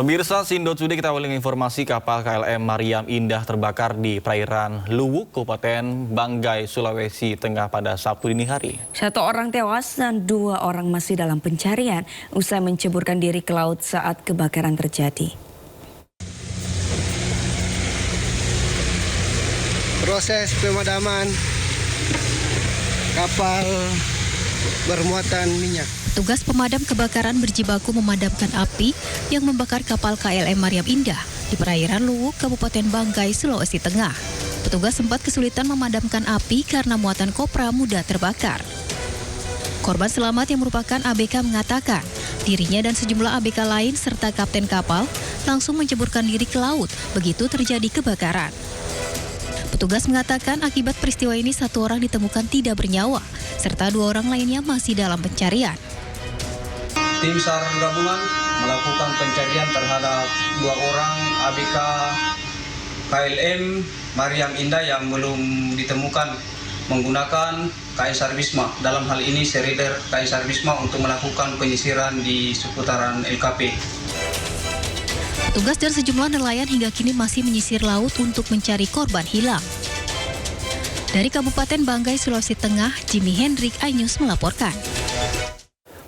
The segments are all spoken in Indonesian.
Pemirsa Sindo Today, kita awali dengan informasi kapal KLM Mariam Indah terbakar di perairan Luwuk, Kabupaten Banggai, Sulawesi Tengah pada Sabtu dini hari. 1 orang tewas dan 2 orang masih dalam pencarian usai menceburkan diri ke laut saat kebakaran terjadi. Proses pemadaman kapal bermuatan minyak. Tugas pemadam kebakaran berjibaku memadamkan api yang membakar kapal KLM Mariam Indah di perairan Luwuk, Kabupaten Banggai, Sulawesi Tengah. Petugas sempat kesulitan memadamkan api karena muatan kopra mudah terbakar. Korban selamat yang merupakan ABK mengatakan dirinya dan sejumlah ABK lain serta kapten kapal langsung menceburkan diri ke laut begitu terjadi kebakaran. Petugas mengatakan akibat peristiwa ini 1 orang ditemukan tidak bernyawa serta 2 orang lainnya masih dalam pencarian. Tim SAR gabungan melakukan pencarian terhadap 2 orang ABK KLM Mariam Indah yang belum ditemukan menggunakan Kaisar Wisma. Dalam hal ini serider Kaisar Wisma untuk melakukan penyisiran di seputaran LKP. Petugas dan sejumlah nelayan hingga kini masih menyisir laut untuk mencari korban hilang. Dari Kabupaten Banggai, Sulawesi Tengah, Jimmy Hendrik, iNews melaporkan.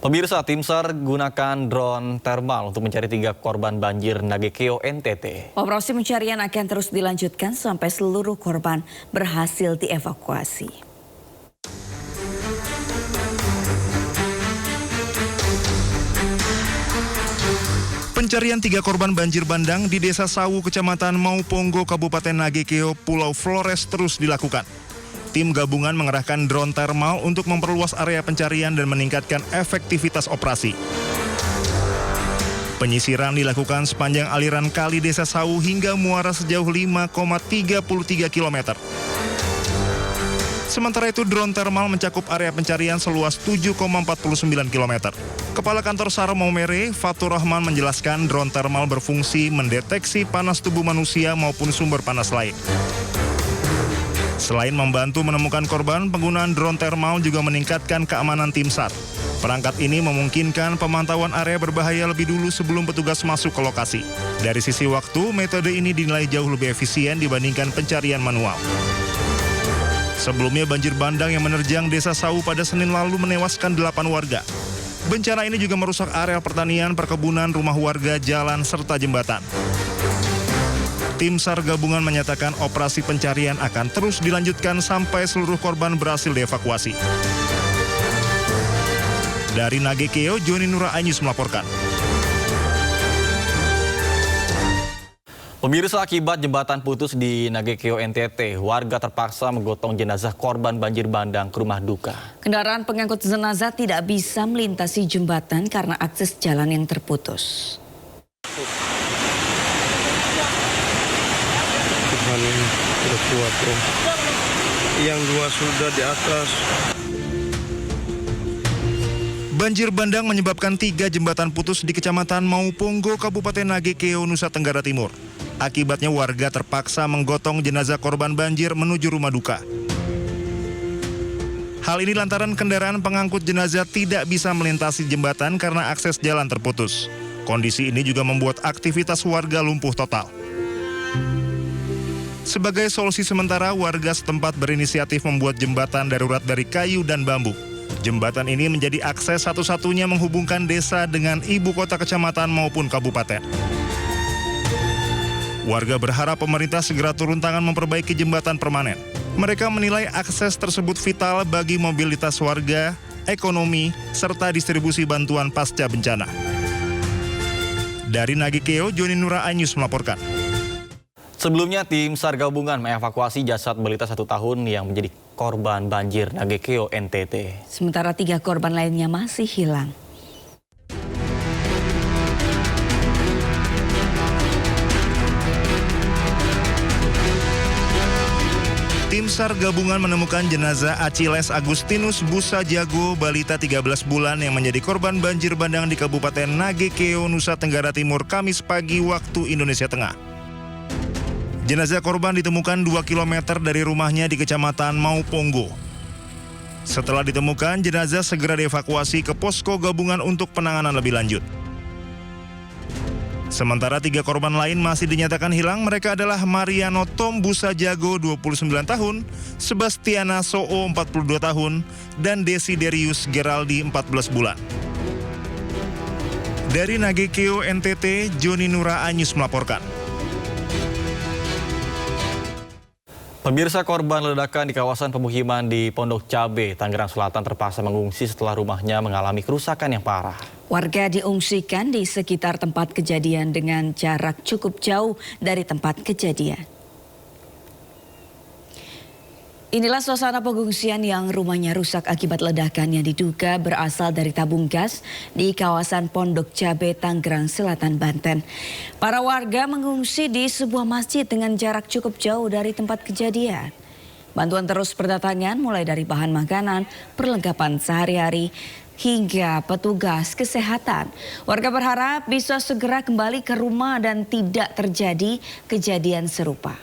Pemirsa, tim SAR gunakan drone thermal untuk mencari 3 korban banjir Nagekeo, NTT. Operasi pencarian akan terus dilanjutkan sampai seluruh korban berhasil dievakuasi. Pencarian 3 korban banjir bandang di Desa Sawu, Kecamatan Mauponggo, Kabupaten Nagekeo, Pulau Flores terus dilakukan. Tim gabungan mengerahkan drone thermal untuk memperluas area pencarian dan meningkatkan efektivitas operasi. Penyisiran dilakukan sepanjang aliran kali Desa Sawu hingga muara sejauh 5,33 km. Sementara itu drone thermal mencakup area pencarian seluas 7,49 km. Kepala Kantor SAR Maumere, Fatur Rahman menjelaskan drone thermal berfungsi mendeteksi panas tubuh manusia maupun sumber panas lain. Selain membantu menemukan korban, penggunaan drone thermal juga meningkatkan keamanan tim SAR. Perangkat ini memungkinkan pemantauan area berbahaya lebih dulu sebelum petugas masuk ke lokasi. Dari sisi waktu, metode ini dinilai jauh lebih efisien dibandingkan pencarian manual. Sebelumnya banjir bandang yang menerjang Desa Sawu pada Senin lalu menewaskan 8 warga. Bencana ini juga merusak area pertanian, perkebunan, rumah warga, jalan, serta jembatan. Tim SAR gabungan menyatakan operasi pencarian akan terus dilanjutkan sampai seluruh korban berhasil dievakuasi. Dari Nagekeo, Joni Nura, iNews melaporkan. Pemirsa, akibat jembatan putus di Nagekeo, NTT, warga terpaksa menggotong jenazah korban banjir bandang ke rumah duka. Kendaraan pengangkut jenazah tidak bisa melintasi jembatan karena akses jalan yang terputus. Sudah kuat, bro. Yang 2 sudah di atas. Banjir bandang menyebabkan 3 jembatan putus di Kecamatan Mauponggo, Kabupaten Nagekeo, Nusa Tenggara Timur. Akibatnya warga terpaksa menggotong jenazah korban banjir menuju rumah duka. Hal ini lantaran kendaraan pengangkut jenazah tidak bisa melintasi jembatan karena akses jalan terputus. Kondisi ini juga membuat aktivitas warga lumpuh total. Sebagai solusi sementara, warga setempat berinisiatif membuat jembatan darurat dari kayu dan bambu. Jembatan ini menjadi akses satu-satunya menghubungkan desa dengan ibu kota kecamatan maupun kabupaten. Warga berharap pemerintah segera turun tangan memperbaiki jembatan permanen. Mereka menilai akses tersebut vital bagi mobilitas warga, ekonomi, serta distribusi bantuan pasca bencana. Dari Nagekeo, Joni Nura, iNews melaporkan. Sebelumnya, tim SAR gabungan mengevakuasi jasad balita 1 tahun yang menjadi korban banjir Nagekeo, NTT. Sementara 3 korban lainnya masih hilang. Tim SAR gabungan menemukan jenazah Aciles Agustinus Busa Jago, balita 13 bulan yang menjadi korban banjir bandang di Kabupaten Nagekeo, Nusa Tenggara Timur, Kamis pagi waktu Indonesia Tengah. Jenazah korban ditemukan 2 km dari rumahnya di Kecamatan Mauponggo. Setelah ditemukan, jenazah segera dievakuasi ke posko gabungan untuk penanganan lebih lanjut. Sementara 3 korban lain masih dinyatakan hilang. Mereka adalah Mariano Tom Busajago 29 tahun, Sebastiana Soo 42 tahun, dan Desiderius Geraldi 14 bulan. Dari Nagekeo NTT, Joni Nura Anyus melaporkan. Pemirsa, korban ledakan di kawasan pemukiman di Pondok Cabe, Tangerang Selatan terpaksa mengungsi setelah rumahnya mengalami kerusakan yang parah. Warga diungsikan di sekitar tempat kejadian dengan jarak cukup jauh dari tempat kejadian. Inilah suasana pengungsian yang rumahnya rusak akibat ledakan yang diduga berasal dari tabung gas di kawasan Pondok Cabe, Tangerang Selatan, Banten. Para warga mengungsi di sebuah masjid dengan jarak cukup jauh dari tempat kejadian. Bantuan terus berdatangan mulai dari bahan makanan, perlengkapan sehari-hari, hingga petugas kesehatan. Warga berharap bisa segera kembali ke rumah dan tidak terjadi kejadian serupa.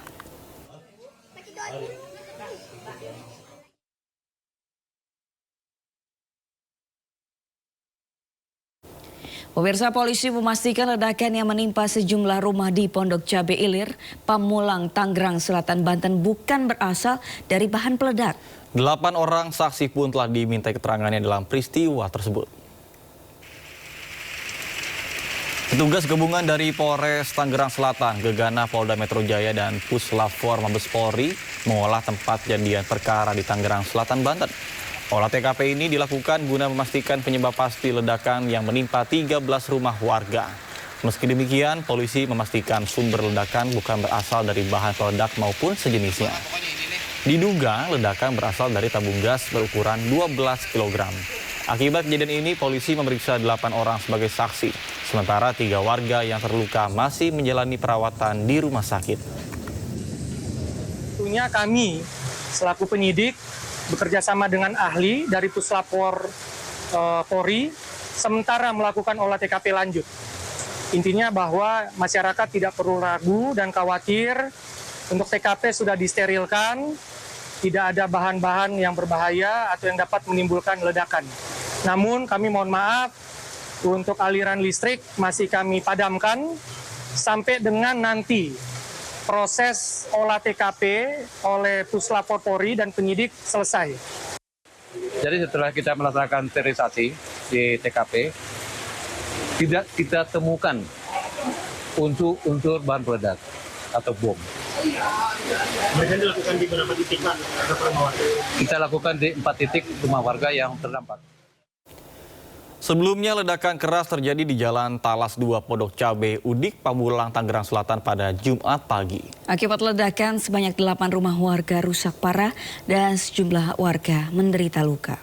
Pemirsa, polisi memastikan ledakan yang menimpa sejumlah rumah di Pondok Cabe Ilir, Pamulang, Tangerang Selatan, Banten bukan berasal dari bahan peledak. 8 orang saksi pun telah dimintai keterangannya dalam peristiwa tersebut. Petugas gabungan dari Polres Tangerang Selatan, Gegana Polda Metro Jaya, dan Puslapfor Mabes Polri mengolah tempat kejadian perkara di Tangerang Selatan, Banten. Olah TKP ini dilakukan guna memastikan penyebab pasti ledakan yang menimpa 13 rumah warga. Meski demikian, polisi memastikan sumber ledakan bukan berasal dari bahan peledak maupun sejenisnya. Diduga ledakan berasal dari tabung gas berukuran 12 kg. Akibat kejadian ini, polisi memeriksa 8 orang sebagai saksi. Sementara 3 warga yang terluka masih menjalani perawatan di rumah sakit. Tentunya kami selaku penyidik bekerja sama dengan ahli dari Puslapfor Polri sementara melakukan olah TKP lanjut. Intinya bahwa masyarakat tidak perlu ragu dan khawatir, untuk TKP sudah disterilkan, tidak ada bahan-bahan yang berbahaya atau yang dapat menimbulkan ledakan. Namun kami mohon maaf, untuk aliran listrik masih kami padamkan sampai dengan nanti proses olah TKP oleh Puslapfor Polri dan penyidik selesai. Jadi setelah kita melaksanakan sterilisasi di TKP, tidak kita temukan unsur bahan peledak atau bom. Mereka dilakukan di beberapa titik, Pak? Kita lakukan di 4 titik rumah warga yang terdampak. Sebelumnya ledakan keras terjadi di Jalan Talas 2 Pondok Cabe, Udik, Pamulang, Tangerang Selatan pada Jumat pagi. Akibat ledakan sebanyak 8 rumah warga rusak parah dan sejumlah warga menderita luka.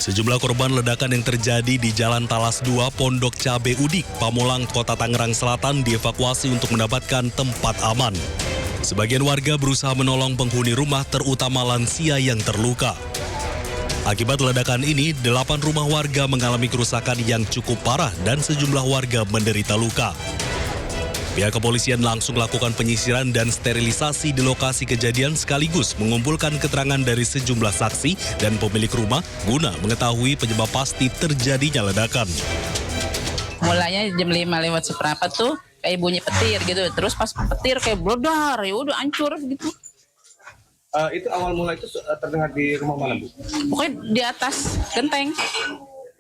Sejumlah korban ledakan yang terjadi di Jalan Talas 2 Pondok Cabe Udik, Pamulang, Kota Tangerang Selatan dievakuasi untuk mendapatkan tempat aman. Sebagian warga berusaha menolong penghuni rumah, terutama lansia yang terluka. Akibat ledakan ini, 8 rumah warga mengalami kerusakan yang cukup parah dan sejumlah warga menderita luka. Pihak kepolisian langsung lakukan penyisiran dan sterilisasi di lokasi kejadian sekaligus mengumpulkan keterangan dari sejumlah saksi dan pemilik rumah guna mengetahui penyebab pasti terjadinya ledakan. Mulanya jam 5 lewat seperempat tuh kayak bunyi petir gitu, terus pas petir kayak bledar, ya udah hancur gitu. Itu awal mula itu terdengar di rumah mana, Bu? Pokoknya di atas genteng.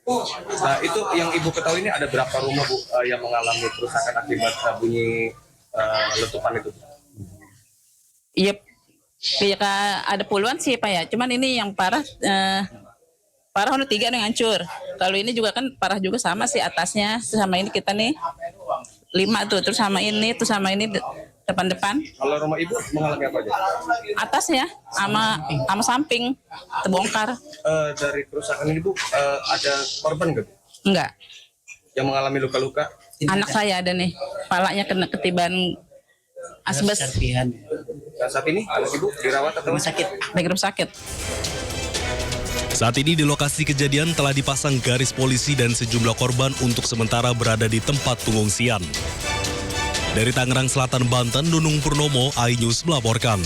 Nah, itu yang Ibu ketahui ini ada berapa rumah, Bu, yang mengalami kerusakan akibat bunyi letupan itu? Iya, kayak ada puluhan sih Pak ya, cuman ini yang parah, parah udah 3 yang hancur. Kalau ini juga kan parah juga sama sih atasnya, sama ini kita nih 5 tuh, terus sama ini, terus sama ini depan-depan. Kalau rumah Ibu mengalami apa aja? Atasnya sama samping terbongkar. Dari kerusakan ini, Bu, ada korban nggak, Bu? Enggak. Yang mengalami luka-luka? Anak saya ada nih, kepalanya kena ketiban asbes. Saat ini anak Ibu dirawat atau sakit? Di rumah sakit. Saat ini di lokasi kejadian telah dipasang garis polisi dan sejumlah korban untuk sementara berada di tempat pengungsian. Dari Tangerang Selatan, Banten, Nunung Purnomo, iNews melaporkan.